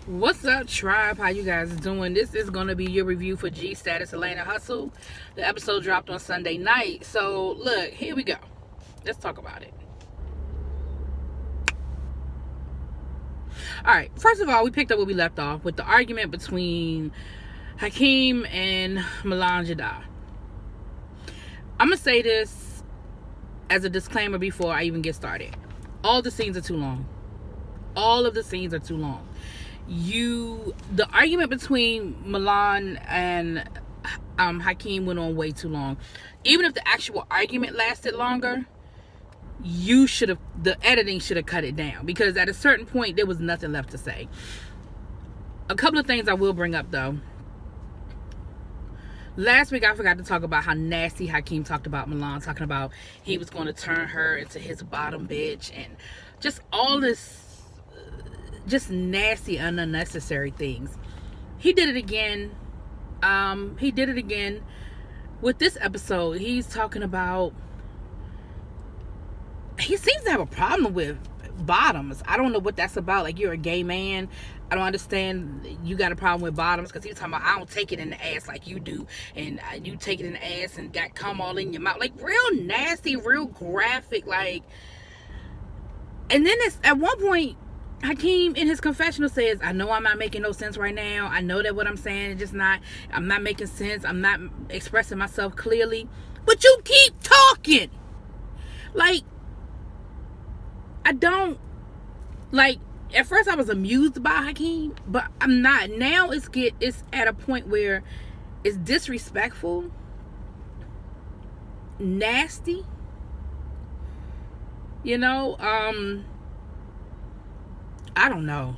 What's up, tribe? How you guys doing? This is going to be your review for Gstatus Atlanta Hustle. The episode dropped on Sunday night. So, look, here we go. Let's talk about it. Alright, first of all, we picked up where we left off with the argument between Hakeem and Milan Jada. I'm going to say this as a disclaimer before I even get started. All the scenes are too long. All of the scenes are too long. The argument between Milan and Hakeem went on way too long. Even if the actual argument lasted longer, the editing should have cut it down, because at a certain point there was nothing left to say. A couple of things I will bring up though. Last week I forgot to talk about how nasty Hakeem talked about Milan, talking about he was going to turn her into his bottom bitch and just all this just nasty and unnecessary things. He did it again. He did it again with this episode. He's talking about, he seems to have a problem with bottoms. I don't know what that's about. Like, you're a gay man. I don't understand you got a problem with bottoms, because he was talking about, I don't take it in the ass like you do, and you take it in the ass and got cum all in your mouth. Like, real nasty, real graphic. Like, and then it's at one point Hakeem in his confessional says, I know I'm not making no sense right now. I know that what I'm saying is just I'm not making sense. I'm not expressing myself clearly. But you keep talking. Like, I don't, like, at first I was amused by Hakeem, but I'm not. Now it's at a point where it's disrespectful, nasty, you know. I don't know.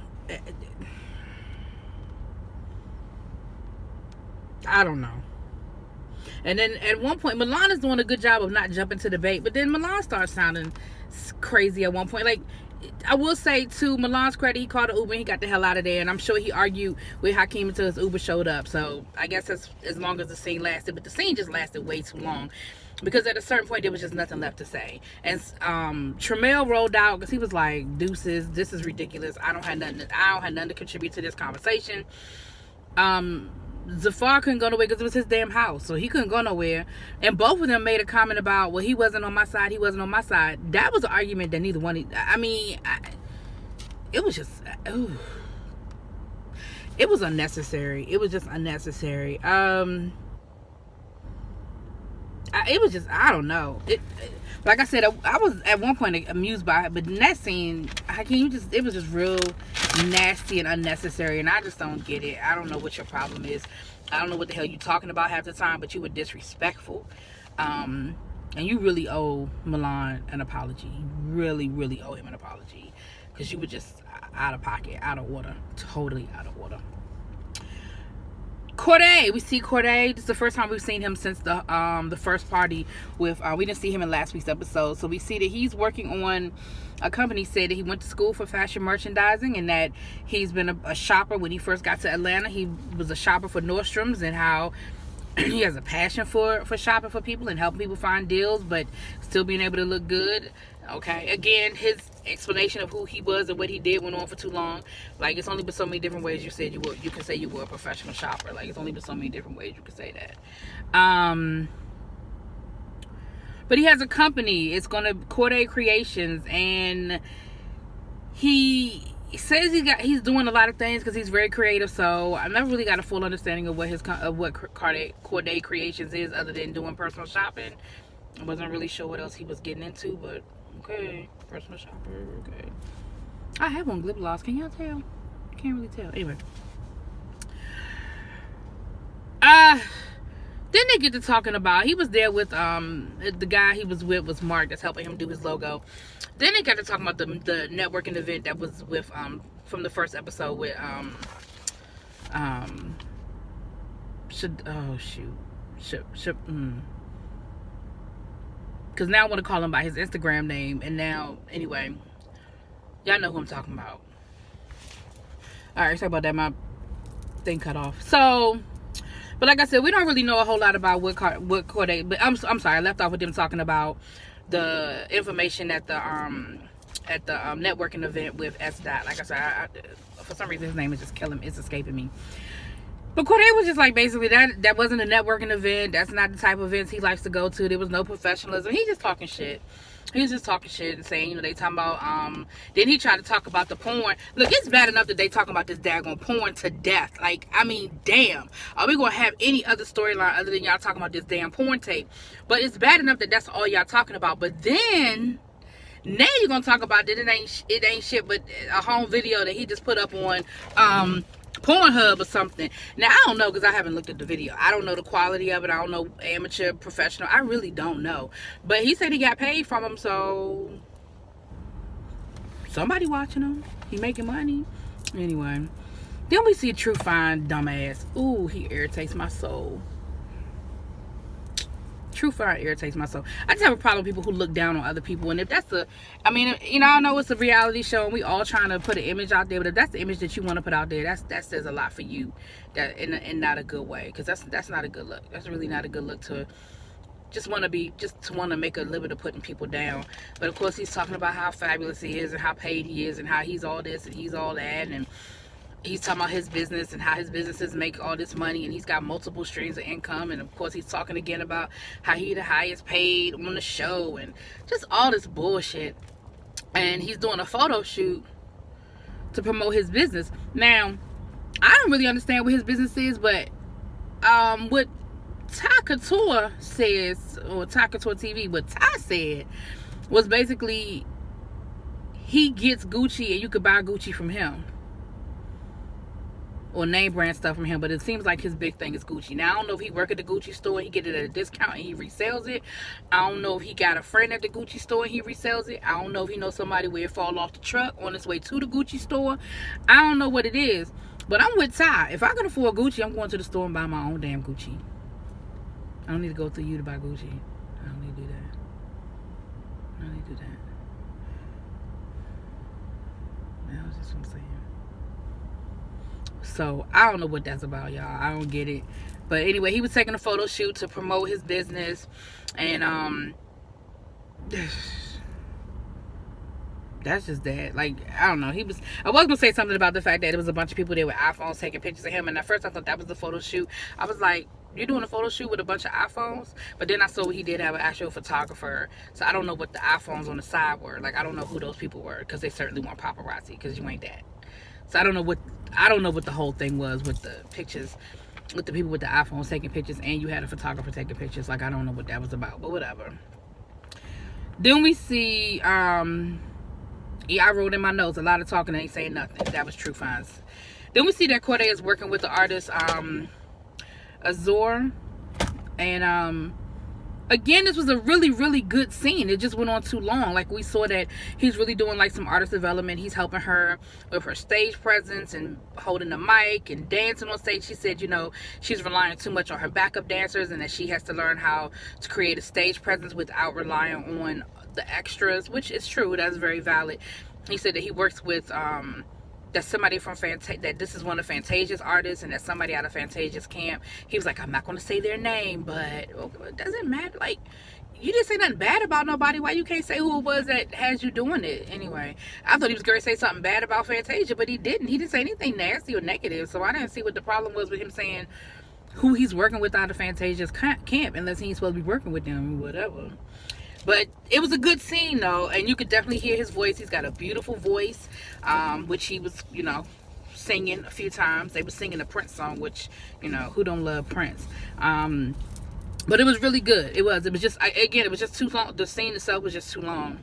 I don't know. And then at one point, Milan is doing a good job of not jumping to the bait, but then Milan starts sounding crazy at one point. Like, I will say, to Milan's credit, he called an Uber and he got the hell out of there. And I'm sure he argued with Hakeem until his Uber showed up. So I guess that's as long as the scene lasted. But the scene just lasted way too long, because at a certain point there was just nothing left to say. And Tremel rolled out because he was like, deuces, this is ridiculous. I don't have nothing to contribute to this conversation. Zafar couldn't go nowhere because it was his damn house, so he couldn't go nowhere. And both of them made a comment about, well, he wasn't on my side, he wasn't on my side. That was an argument that neither one, it was just, it was unnecessary. It was just unnecessary. It was just, I don't know. Like I said, I was at one point amused by it, but in that scene, it was just real nasty and unnecessary, and I just don't get it. I don't know what your problem is. I don't know what the hell you're talking about half the time, but you were disrespectful. And you really owe Milan an apology. You really, really owe him an apology, because you were just out of pocket, out of order, totally out of order. Corday, we see Corday. This is the first time we've seen him since the first party with, we didn't see him in last week's episode. So we see that he's working on a company. Said that he went to school for fashion merchandising, and that he's been a shopper. When he first got to Atlanta, he was a shopper for Nordstrom's, and how he has a passion for shopping for people and helping people find deals, but still being able to look good. Okay, again, his explanation of who he was and what he did went on for too long. Like, it's only been so many different ways you can say you were a professional shopper. Like, it's only been so many different ways you can say that. But he has a company. It's gonna Corday Creations, and he says he's doing a lot of things because he's very creative. So I never really got a full understanding of what Corday Creations is, other than doing personal shopping. I wasn't really sure what else he was getting into, but okay, personal shopper, okay. I have on lip gloss. Can y'all tell? Can't really tell. Anyway. Then they get to talking about, he was there with, the guy he was with was Mark, that's helping him do his logo. Then they got to talking about the networking event that was with, from the first episode with, because now I want to call him by his Instagram name, and now, anyway, y'all know who I'm talking about. Alright, sorry about that, my thing cut off. So, but like I said, we don't really know a whole lot about what Corday, but I'm sorry, I left off with them talking about the information at the networking event with S. Dot. Like I said, For some reason his name is just killing me. It's escaping me. But Corday was just like, basically, that wasn't a networking event. That's not the type of events he likes to go to. There was no professionalism. He just talking shit. He was just talking shit and saying, you know, they talking about, then he tried to talk about the porn. Look, it's bad enough that they talking about this daggone porn to death. Like, I mean, damn. Are we going to have any other storyline other than y'all talking about this damn porn tape? But it's bad enough that that's all y'all talking about. But then, now you're going to talk about that it ain't shit but a home video that he just put up on, Pornhub or something. Now I don't know, because I haven't looked at the video. I don't know the quality of it. I don't know, amateur, professional. I really don't know. But he said he got paid from him, so somebody watching him. He making money. Anyway, then we see True Fine dumbass. Ooh, he irritates my soul. True Fine irritates my soul. I just have a problem with people who look down on other people. And if that's I mean, you know, I know it's a reality show and we all trying to put an image out there, but if that's the image that you want to put out there, that says a lot for you. That in not a good way, because that's not a good look. That's really not a good look to just want to make a living of putting people down. But of course, he's talking about how fabulous he is and how paid he is and how he's all this and he's all that, and he's talking about his business and how his businesses make all this money and he's got multiple streams of income. And of course he's talking again about how he the highest paid on the show and just all this bullshit. And he's doing a photo shoot to promote his business. Now, I don't really understand what his business is, but what Ty Couture says, or Ty Couture TV, what Ty said was basically he gets Gucci and you could buy Gucci from him, or name brand stuff from him. But it seems like his big thing is Gucci. Now I don't know if he work at the Gucci store and he get it at a discount and he resells it. I don't know if he got a friend at the Gucci store and he resells it. I don't know if he knows somebody where it fall off the truck on its way to the Gucci store. I don't know what it is, but I'm with Ty. If I can afford Gucci, I'm going to the store and buy my own damn Gucci. I don't need to go through you to buy Gucci. I don't need to do that. I don't need to do that. That's just what I'm saying. So I don't know what that's about, y'all. I don't get it. But anyway, he was taking a photo shoot to promote his business, and that's just that. Like, I don't know. I was gonna say something about the fact that there was a bunch of people there with iPhones taking pictures of him, and at first I thought that was the photo shoot. I was like, you're doing a photo shoot with a bunch of iPhones? But then I saw he did have an actual photographer, so I don't know what the iPhones on the side were. Like, I don't know who those people were, because they certainly weren't paparazzi, because you ain't that. So I don't know what the whole thing was with the pictures, with the people with the iPhones taking pictures, and you had a photographer taking pictures. Like, I don't know what that was about, but whatever. Then we see, yeah, I wrote in my notes, a lot of talking and ain't saying nothing. That was True Fines. Then we see that Corday is working with the artist, Azor, and again, this was a really, really good scene. It just went on too long. Like, we saw that he's really doing like some artist development. He's helping her with her stage presence and holding the mic and dancing on stage. She said, you know, she's relying too much on her backup dancers and that she has to learn how to create a stage presence without relying on the extras, which is true. That's very valid. He said that he works with that somebody from that this is one of Fantasia's artists, and that somebody out of Fantasia's camp. He was like, I'm not going to say their name, but it doesn't matter. Like, you didn't say nothing bad about nobody. Why you can't say who it was that has you doing it? Anyway, I thought he was going to say something bad about Fantasia, but he didn't. He didn't say anything nasty or negative, so I didn't see what the problem was with him saying who he's working with out of Fantasia's camp, unless he's supposed to be working with them or whatever. But it was a good scene, though, and you could definitely hear his voice. He's got a beautiful voice, which he was, you know, singing a few times. They were singing a Prince song, which, you know, who don't love Prince? But it was really good. It was just, again, it was just too long. The scene itself was just too long.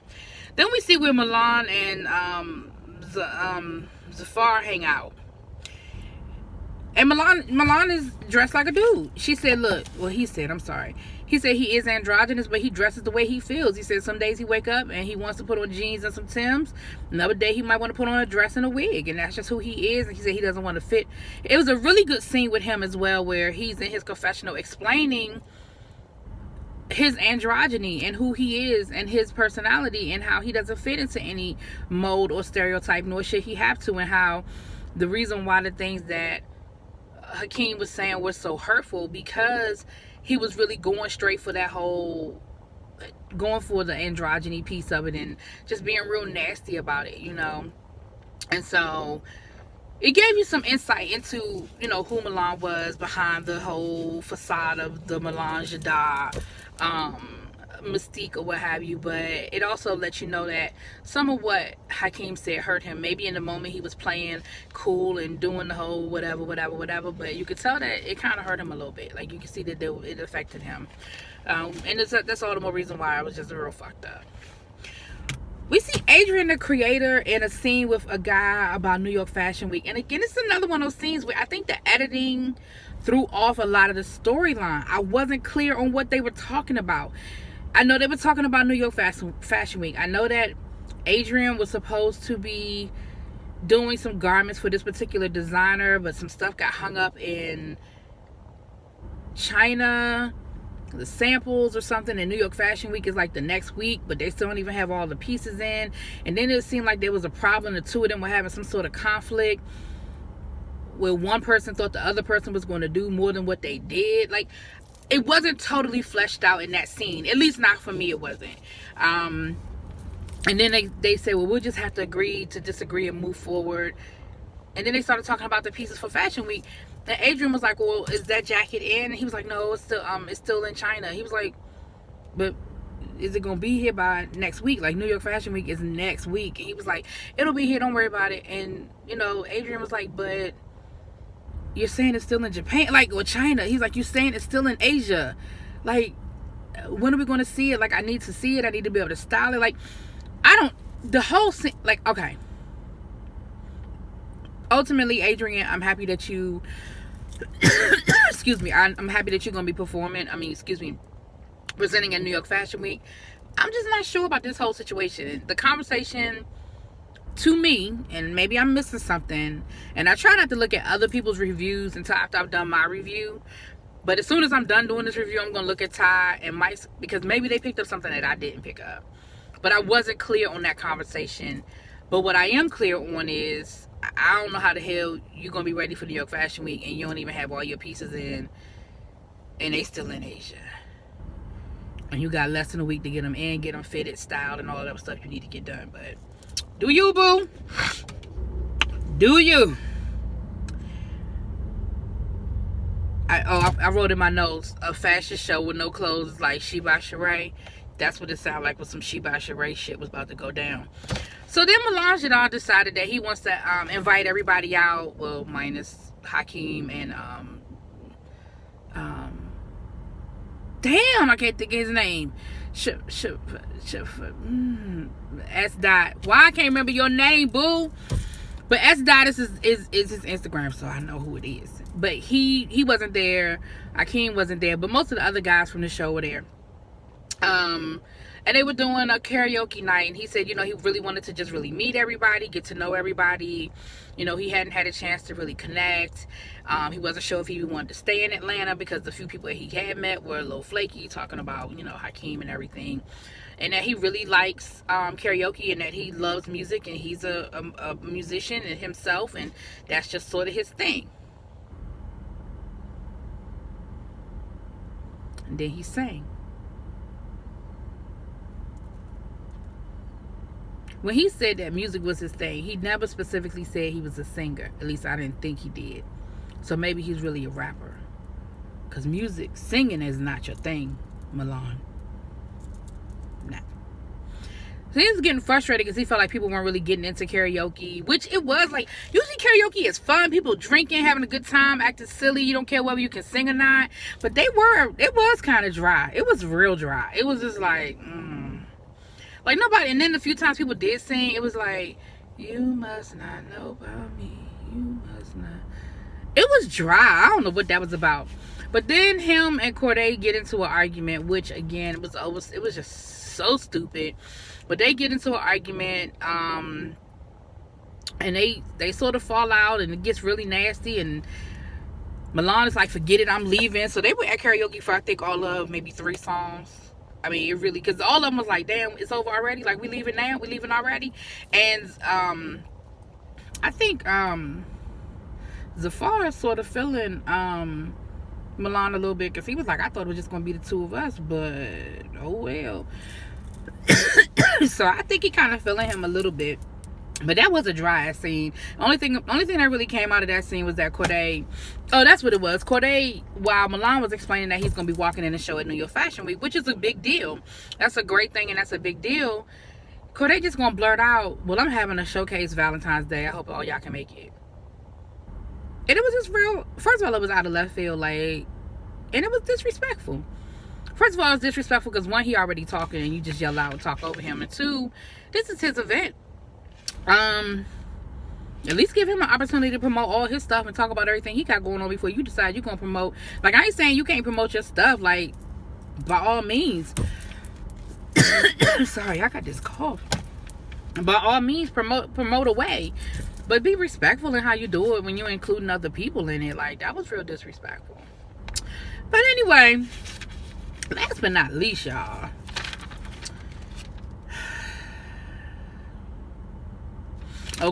Then we see where Milan and Zafar hang out. And Milan is dressed like a dude. She said, look, well, he said, I'm sorry. He said he is androgynous, but he dresses the way he feels. He said some days he wake up and he wants to put on jeans and some Timbs. Another day he might want to put on a dress and a wig. And that's just who he is. And he said he doesn't want to fit. It was a really good scene with him as well, where he's in his confessional explaining his androgyny and who he is and his personality and how he doesn't fit into any mold or stereotype, nor should he have to, and how the reason why the things that Hakeem was saying was so hurtful, because he was really going straight for that whole, going for the androgyny piece of it and just being real nasty about it, you know. And so it gave you some insight into, you know, who Milan was behind the whole facade of the Milan Jadot mystique or what have you. But it also let you know that some of what Hakeem said hurt him. Maybe in the moment he was playing cool and doing the whole whatever, but you could tell that it kind of hurt him a little bit. Like, you can see that it affected him. And that's all the more reason why I was just real fucked up. We see Adrian, the creator, in a scene with a guy about New York Fashion Week. And again, it's another one of those scenes where I think the editing threw off a lot of the storyline. I wasn't clear on what they were talking about. I know they were talking about New York Fashion Week. I know that Adrian was supposed to be doing some garments for this particular designer, but some stuff got hung up in China, the samples or something, and New York Fashion Week is like the next week, but they still don't even have all the pieces in. And then it seemed like there was a problem. The two of them were having some sort of conflict where one person thought the other person was going to do more than what they did. Like, it wasn't totally fleshed out in that scene, at least not for me. It wasn't. And then they said, well, we'll just have to agree to disagree and move forward. And then they started talking about the pieces for Fashion Week. And Adrian was like, well, is that jacket in? And he was like, no, it's still in China. He was like, but is it going to be here by next week? Like, New York Fashion Week is next week. And he was like, it'll be here, don't worry about it. And, you know, Adrian was like, but you're saying it's still in Japan, like, or China. He's like, you're saying it's still in Asia. Like, when are we going to see it? Like, I need to see it. I need to be able to style it. Like, the whole thing, like, okay. Ultimately, Adrian, I'm happy that you excuse me, I'm happy that you're going to be performing, presenting at New York Fashion Week. I'm just not sure about this whole situation. The conversation, to me, and maybe I'm missing something, and I try not to look at other people's reviews until after I've done my review, but as soon as I'm done doing this review, I'm going to look at Ty and Mike's, because maybe they picked up something that I didn't pick up. But I wasn't clear on that conversation. But what I am clear on is, I don't know how the hell you're going to be ready for New York Fashion Week and you don't even have all your pieces in, and they still in Asia. And you got less than a week to get them in, get them fitted, styled, and all that stuff you need to get done. But do you, boo? Do you? I wrote in my notes, a fashion show with no clothes like Shiba Sheree. That's what it sounded like when some Shiba Sheree shit was about to go down. So then Milan Jadot decided that he wants to invite everybody out, well, minus Hakeem and damn, I can't think of his name. S. Dot. Why I can't remember your name, boo? But Gstatus is his Instagram, so I know who it is. But he wasn't there. Hakeem wasn't there, but most of the other guys from the show were there. And they were doing a karaoke night, and he said, you know, he really wanted to just really meet everybody, get to know everybody. You know, he hadn't had a chance to really connect. He wasn't sure if he wanted to stay in Atlanta because the few people that he had met were a little flaky, talking about, you know, Hakeem and everything. And that he really likes karaoke, and that he loves music, and he's a musician himself, and that's just sort of his thing. And then he sang. When he said that music was his thing, he never specifically said he was a singer. At least I didn't think he did. So maybe he's really a rapper. Because singing is not your thing, Milan. Nah. So he was getting frustrated because he felt like people weren't really getting into karaoke, which it was. Like, usually karaoke is fun. People drinking, having a good time, acting silly. You don't care whether you can sing or not. But it was kind of dry. It was real dry. It was just like, like nobody. And then the few times people did sing, it was like, you must not know about me. You must not. It was dry. I don't know what that was about. But then him and Corday get into an argument, which again, it was just so stupid. But they get into an argument, and they sort of fall out, and it gets really nasty. And Milan is like, forget it, I'm leaving. So they were at karaoke for, I think, all of maybe 3 songs. I mean, it really, because all of them was like, damn, it's over already. Like, we leaving now? We leaving already? And I think Zafar is sort of feeling Milan a little bit, because he was like, I thought it was just going to be the 2 of us, but oh well. So I think he kind of feeling him a little bit. But that was a dry ass scene. Only thing that really came out of that scene was that Corday. Oh, that's what it was. Corday, while Milan was explaining that he's gonna be walking in the show at New York Fashion Week, which is a big deal. That's a great thing, and that's a big deal. Corday just gonna blurt out, "Well, I'm having a showcase Valentine's Day. I hope all y'all can make it." And it was just real. First of all, it was out of left field, like, and it was disrespectful. First of all, it's disrespectful because one, he already talking, and you just yell out and talk over him, and two, this is his event. At least give him an opportunity to promote all his stuff and talk about everything he got going on before you decide you're gonna promote. Like, I ain't saying you can't promote your stuff, like, by all means. Sorry, I got this cough. By all means, promote away, but be respectful in how you do it when you're including other people in it. Like, that was real disrespectful. But anyway, last but not least, y'all,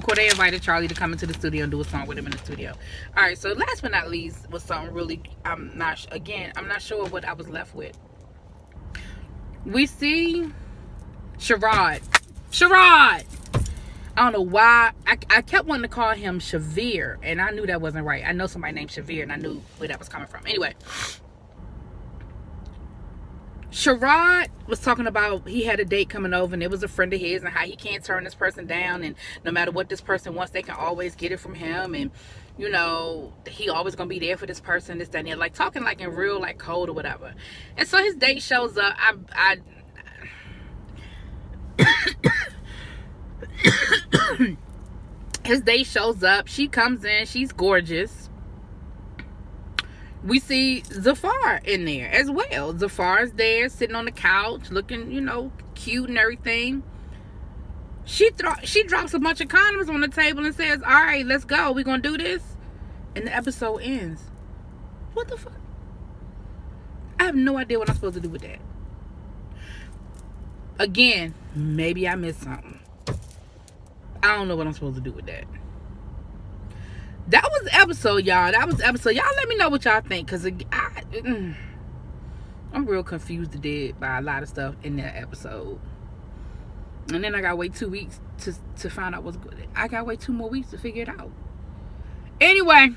Corday invited Charlie to come into the studio and do a song with him in the studio. All right, so last but not least was something really, I'm not sure what I was left with. We see Sherrod. I don't know why. I kept wanting to call him Shavir, and I knew that wasn't right. I know somebody named Shavir, and I knew where that was coming from. Anyway, Sherrod was talking about he had a date coming over, and it was a friend of his, and how he can't turn this person down, and no matter what this person wants, they can always get it from him, and you know, he always gonna be there for this person, this, that, and that, like talking like in real, like cold or whatever. And so his date shows up. His date shows up. She comes in. She's gorgeous. We see Zafar in there as well. Zafar's there sitting on the couch looking, you know, cute and everything. She drops a bunch of condoms on the table and says, "All right, let's go. We're going to do this." And the episode ends. What the fuck? I have no idea what I'm supposed to do with that. Again, maybe I missed something. I don't know what I'm supposed to do with that. That was the episode, y'all. Y'all let me know what y'all think, because I'm real confused by a lot of stuff in that episode. And then I gotta wait 2 weeks to find out what's good. I gotta wait 2 more weeks to figure it out. Anyway,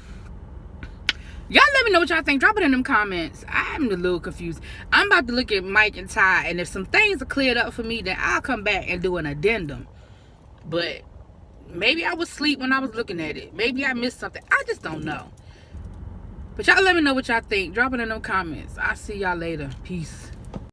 y'all let me know what y'all think. Drop it in them comments. I'm a little confused. I'm about to look at Mike and Ty, and if some things are cleared up for me, then I'll come back and do an addendum. But maybe I was asleep when I was looking at it. Maybe I missed something. I just don't know. But y'all let me know what y'all think. Drop it in them comments. I'll see y'all later. Peace.